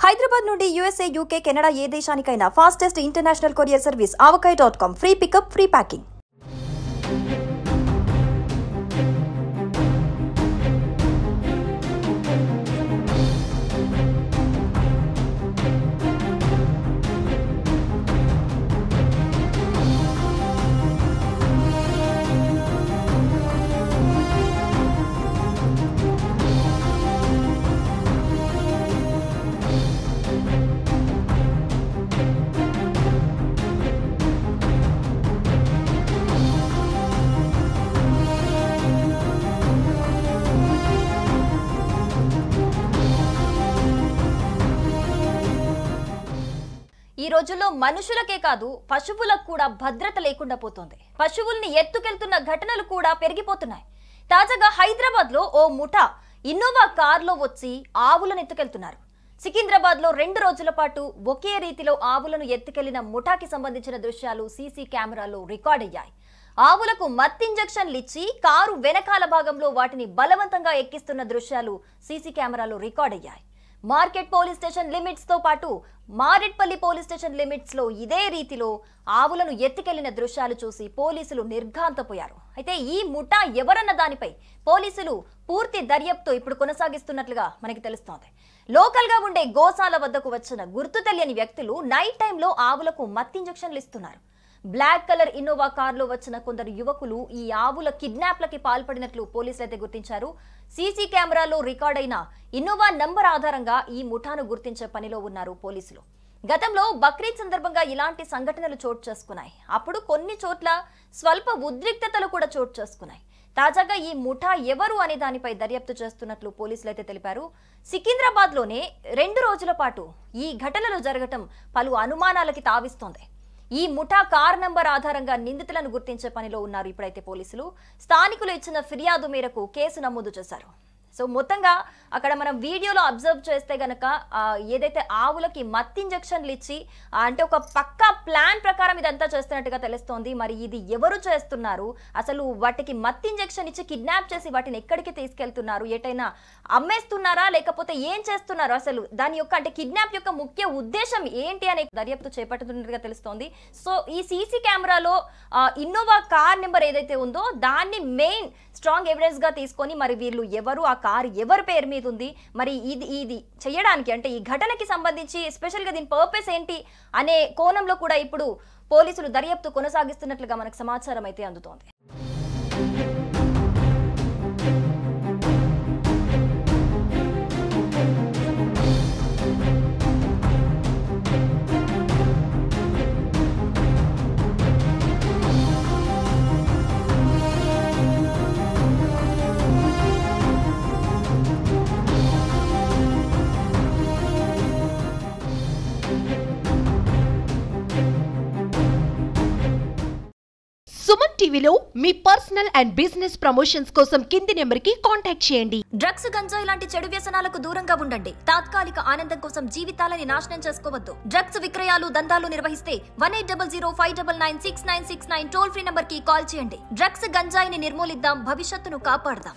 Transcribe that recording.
హైదరాబాద్ నుండి USA, UK, Canada ఏ దేశానికైనా fastest international courier service avocai.com. Free pickup, free packing. ఈ రోజుల్లో మనుషులకే కాదు పశువులకు కూడా భద్రత లేకుండా పోతోంది. పశువుల్ని ఎత్తుకెళ్తున్న ఘటనలు కూడా పెరిగిపోతున్నాయి. తాజాగా హైదరాబాద్ లో ఓ ముఠా ఇన్నోవా కార్లో వచ్చి ఆవులను ఎత్తుకెళ్తున్నారు. సికింద్రాబాద్ లో 2 రోజుల పాటు ఒకే రీతిలో ఆవులను ఎత్తుకెళ్లిన ముఠాకి సంబంధించిన దృశ్యాలు సీసీ కెమెరాలో రికార్డ్ అయ్యాయి. ఆవులకు మత్ ఇంజెక్షన్లు ఇచ్చి కారు వెనకాల భాగంలో వాటిని బలవంతంగా ఎక్కిస్తున్న దృశ్యాలు సీసీ కెమెరాలో రికార్డ్ అయ్యాయి. మార్కెట్ పోలీస్ స్టేషన్ లిమిట్స్ తో పాటు మారెట్పల్లి పోలీస్ స్టేషన్ లిమిట్స్ లో ఇదే రీతిలో ఆవులను ఎత్తుకెళ్లిన దృశ్యాలు చూసి పోలీసులు నిర్ఘాంతపోయారు. అయితే ఈ ముఠా ఎవరన్న దానిపై పోలీసులు పూర్తి దర్యాప్తు ఇప్పుడు కొనసాగిస్తున్నట్లుగా మనకి తెలుస్తోంది. లోకల్ గా ఉండే గోశాల వద్దకు వచ్చిన గుర్తు తెలియని వ్యక్తులు నైట్ టైంలో ఆవులకు మత్ ఇంజెక్షన్లు ఇస్తున్నారు. బ్లాక్ కలర్ ఇన్నోవా కార్లో వచ్చిన కొందరు యువకులు ఈ ఆవుల కిడ్నాప్లకి పాల్పడినట్లు పోలీసులు అయితే గుర్తించారు. సీసీ కెమెరాలో రికార్డ్ అయిన ఇన్నోవా నంబర్ ఆధారంగా ఈ ముఠాను గుర్తించే పనిలో ఉన్నారు పోలీసులు. గతంలో బక్రీద్ సందర్భంగా ఇలాంటి సంఘటనలు చోటు చేసుకున్నాయి. అప్పుడు కొన్ని చోట్ల స్వల్ప ఉద్రిక్తతలు కూడా చోటు చేసుకున్నాయి. తాజాగా ఈ ముఠా ఎవరు అనే దానిపై దర్యాప్తు చేస్తున్నట్లు పోలీసులు అయితే తెలిపారు. సికింద్రాబాద్ లోనే 2 రోజుల పాటు ఈ ఘటనలు జరగటం పలు అనుమానాలకి తావిస్తోంది. ఈ ముఠా కార్ నంబర్ ఆధారంగా నిందితులను గుర్తించే పనిలో ఉన్నారు ఇప్పుడైతే పోలీసులు. స్థానికులు ఇచ్చిన ఫిర్యాదు మేరకు కేసు నమోదు చేశారు. సో మొత్తంగా అక్కడ మనం వీడియోలో అబ్జర్వ్ చేస్తే గనక ఏదైతే ఆవులకి మత్ ఇంజెక్షన్లు ఇచ్చి అంటే ఒక పక్కా ప్లాన్ ప్రకారం ఇదంతా చేస్తున్నట్టుగా తెలుస్తోంది. మరి ఇది ఎవరు చేస్తున్నారు, అసలు వాటికి మత్ ఇంజెక్షన్ ఇచ్చి కిడ్నాప్ చేసి వాటిని ఎక్కడికి తీసుకెళ్తున్నారు, ఎటైనా అమ్మేస్తున్నారా లేకపోతే ఏం చేస్తున్నారు, అసలు దాని యొక్క అంటే కిడ్నాప్ యొక్క ముఖ్య ఉద్దేశం ఏంటి అనే దర్యాప్తు చేపట్టుతున్నట్టుగా తెలుస్తోంది. సో ఈ సీసీ కెమెరాలో ఇన్నోవా కార్ నెంబర్ ఏదైతే ఉందో దాన్ని మెయిన్ స్ట్రాంగ్ ఎవిడెన్స్ గా తీసుకొని మరి వీళ్ళు ఎవరు, ఆ కారు ఎవరి పేరు మీద ఉంది, మరి ఇది చేయడానికి అంటే ఈ ఘటనకి సంబంధించి ఎస్పెషల్ గా దీని పర్పస్ ఏంటి అనే కోణంలో కూడా ఇప్పుడు పోలీసులు దర్యాప్తు కొనసాగిస్తున్నట్లుగా మనకు సమాచారం అయితే అందుతోంది. సుమన్ టీవీలో మీ పర్సనల్ అండ్ బిజినెస్ ప్రమోషన్స్ కోసం కింది నెంబర్కి కాంటాక్ట్ చేయండి. డ్రగ్స్, గంజాయి లాంటి చెడు వ్యసనాలకు దూరంగా ఉండండి. తాత్కాలిక ఆనందం కోసం జీవితాలని నాశనం చేసుకోవద్దు. డ్రగ్స్ విక్రయాలు, దందాలు నిర్వహిస్తే 1800-599-6969 టోల్ ఫ్రీ నంబర్ కి కాల్ చేయండి. డ్రగ్స్, గంజాయిని నిర్మూలిద్దాం, భవిష్యత్తును కాపాడదాం.